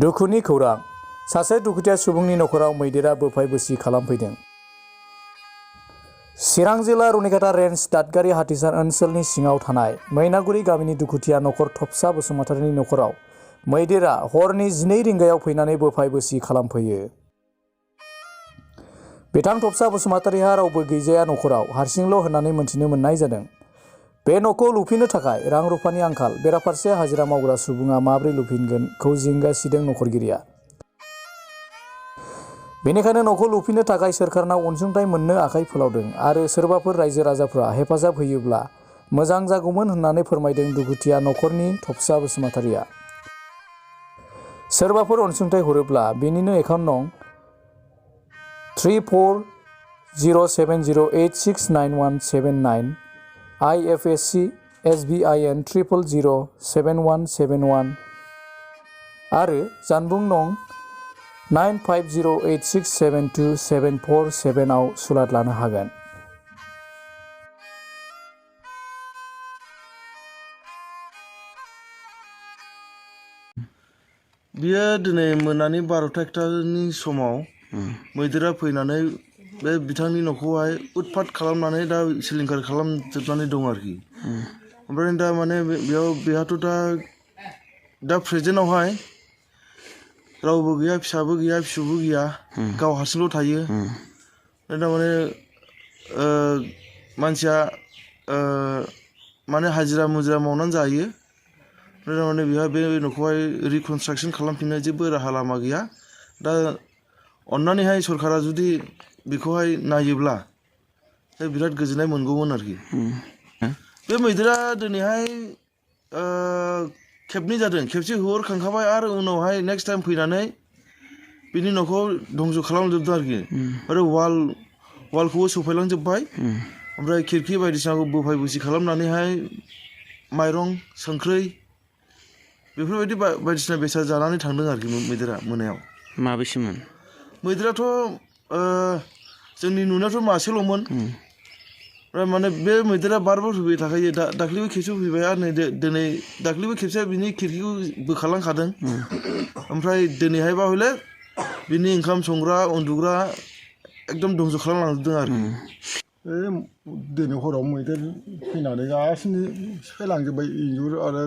दुखुनि खौरां सासे दुखुथिया सुबुंनि नखराव मैदेरा बोफाय बोसि खालामफैदों। चिरां जिल्ला रुनिकाटा रेन्ज दादगारि हाथिसार ओनसोलनि सिङाव थानाय मैनागुरि गामिनि दुखुथिया नखर थफसा बसुमतारिनि नखराव मैदेरा हरनि 12 रिंगायाव फैनानै बोफाय बोसि खालामफैयो। बिथां थफसा बसुमतारिहा रावबो गैजाया नखराव हारसिंल' होननानै मोनथिनो मोननाय जादों। बे न'खौ लुफिननो थाखाय रां रुफानि आंखाल, बेराफारसे हाजिरा मावग्रा सुबुङा माबोरै लुफिनगोनखौ जिंगा सिदों नखरगिरिया। बेनिखायनो न'खौ लुफिननो थाखाय सोरखारनाव अनसुंथाइ मोननो आखाइ फोलावदों आरो सोरबाफोर रायजो राजाफ्रा हेफाजाब होयोब्ला मोजां जागौमोन होननानै फोरमायदों दुखुथिया नखरनि थफसा बसुमतारिया। सोरबाफोर अनसुंथाइ हरोब्ला बेनिनो एकाउन्ट नं 340708699179 IFSC SBIN 0007171 आरो जानबुं नं 9508672747 आव सुलाद लानो हागोन। बियो दिनै मोनानि 12:01 समाव मैदेरा फैनानै बे बिथांनि न'खौहाय उतपात खालामनानै दा सिलिंखार खालामजोबनानै दं आरोखि। ओमफ्राय दा माने बेहाथ' दा प्रेजेन्टआवहाय रावबो गैया, फिसाबो गैया, फिसौबो गैया, गाव हारसिंल' थायो। दा माने मानसिया माने हाजिरा मुजिरा मावनानै जायो। माने बेहा बे न'खौहाय रिकनस्ट्राक्सन खालामफिननो जेबो राहा लामा गैया। दा अन्नानैहाय सरकारा जुदि बेखौहाय नायोब्ला बिराद गोजोननाय मोनगौमोन आरोखि। बे मैदेरा दिनैहाय खेबनै जादों, खेबसे होहरखांखाबाय आरो उनावहाय नेक्स्ट टाइम फैनानै बिनि न'खौ धंस' खालामजोबदों आरोखि। आरो वालखौबो सफायलांजोब्बाय। ओमफ्राय खिरखि बायदिसिनाखौ बोफाय बोसि खालामनानैहाय माइरं, संख्रै बेफोरबायदि बायदिसिना बेसाद जानानै थांदों आरोखि मैदेरा मोनायाव। माबेसेमोन? मैदेराथ' जोंनि नुनायावथ' मासेल'मोन। माने बे मैदेरा बार फैबाय थाखायो। दाख्लैबो खेबसे फैबाय आरो नै दिनै दाख्लैबो खेबसे बिनि खिरखिखौ बोखारलांखादों। ओमफ्राय दिनैहायबा हले बिनि ओंखाम संग्रा, उन्दुग्रा एकदम धंस' खालामलांजोबदों आरोखि। दिनै हराव मैदेर फैनानै गासिनो सिफायलांजोब्बाय, इन्जुर आरो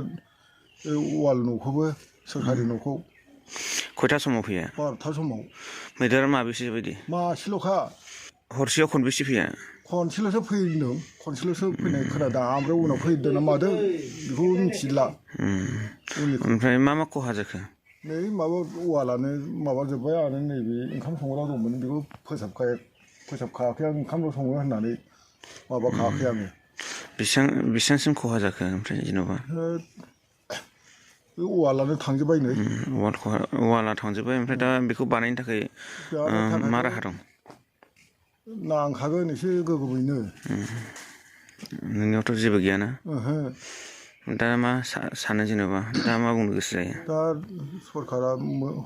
वाल न'खौबो, सोरखारि न'खौ। खयथा समाव फैया? 12था समाव। मैदेरा माबेसे बायदि? मासेल'खा। हरसेयाव खनबेसे फैया? खनसेल'सो फैदों, खनसेल'सो फैनाय खोनादों। ओमफ्राय उनाव फैदों ना मादों बेखौ मिथिला। ओमफ्राय मा खहा जाखो? नै माबा वालानो माबाजोब्बाय आरो नैबे ओंखाम संग्रा दंमोन बेखौ फोसाबखायाखै आं, ओंखामल' सङो होननानै माबाखायाखै आङो। बेसेबांसिम खहा जाखो ओमफ्राय जेन'बा? बे वालानो थांजोब्बाय नै। वाला थांजोब्बाय। ओमफ्राय दा बेखौ बानायनो थाखाय मा राहा दं? नांखागोन एसे गोगोमैनो। नोंनियावथ' जेबो गैयाना? ओहो। दा मा सानो जेनेबा? दा मा बुंनो गोसो जायो? दा सरकारा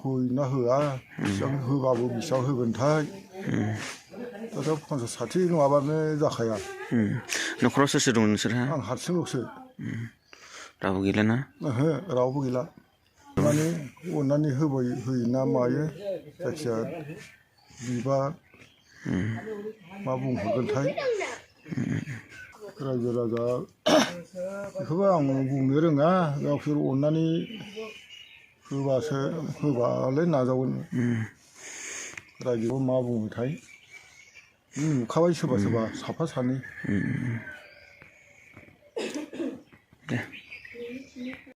होयोना होआ, बेसेबां होबाबो बेसेबां होगोनथाय। दाथ' 50-60 नङाबानो जाखाया। न'खराव सोर सोर दं नोंसोरहा? आं हारसिंल'सो। रावबो गैलाना? ओहो, रावबो गैला। माने अननानै होयोना मायो, जायखिया बिबा मा बुंहरगोनथाय। रायजो राजा बेखौबो आं बुंनो रोङा, गावसोर अननानै होबालाय नाजावगोन। रायजोआव मा बुङोथाय। नुखाबाय सोरबा सोरबा साफा सानै।